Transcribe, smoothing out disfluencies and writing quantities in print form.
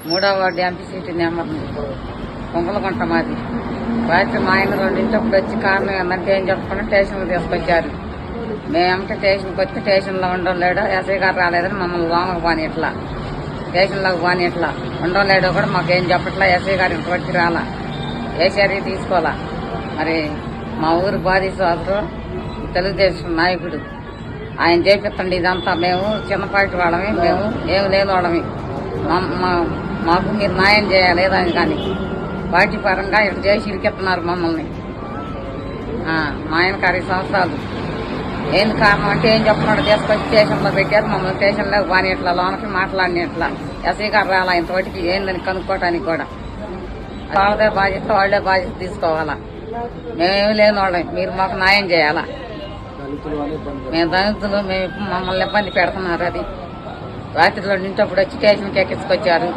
3వ ward MP seat number కుంగలగుంట మాది. రాత్రి మా ఆయన 2 వచ్చి కారణం ఏంటంటే ఏం చెప్పకుండా స్టేషన్కి తీసుకొచ్చారు. మేమంటే స్టేషన్కి వచ్చి స్టేషన్లో ఉండలేడు, ఎస్ఐ గారు రాలేదని మమ్మల్ని లోనకు పోని ఇట్లా స్టేషన్లోకి పోని ఇట్లా ఉండలేడో కూడా మాకేం చెప్పట్లా. ఎస్ఐ గారు ఇంటికి రాలా, ఏ చర్య తీసుకోవాలా. మరి మా ఊరు బాధితులు తెలుగుదేశం నాయకుడు ఆయన చేపిస్తండి ఇదంతా. మేము చిన్నపాటి వాళ్ళమి, మేము ఏమి లేని వాళ్ళమి. మాకు మీరు న్యాయం చేయలేదని కానీ పార్టీ పరంగా ఇట్లా చేసి ఇరికెత్తున్నారు మమ్మల్ని. మా ఆయనకు 60 సంవత్సరాలు. ఏంది కారణం అంటే ఏం చెప్పినాడు, తీసుకొచ్చి స్టేషన్లో పెట్టారు. మమ్మల్ని స్టేషన్లోకి బాని ఇట్లా లోనకి మాట్లాడిన ఇట్లా ఎస్ఐ గారు రాలా ఇంతవరకు ఏందని కనుక్కోవటానికి కూడా. వాళ్ళదే బాధ్యత, వాళ్లే బాధ్యత తీసుకోవాలా. మేమేమి లేని వాళ్ళం, మీరు మాకు న్యాయం చేయాలా. మేము దళితులు, మేము మమ్మల్ని ఇబ్బంది పెడుతున్నారు. అది రాత్రిలో నింటప్పుడు వచ్చి స్టేషన్కి ఎక్కించుకొచ్చారు.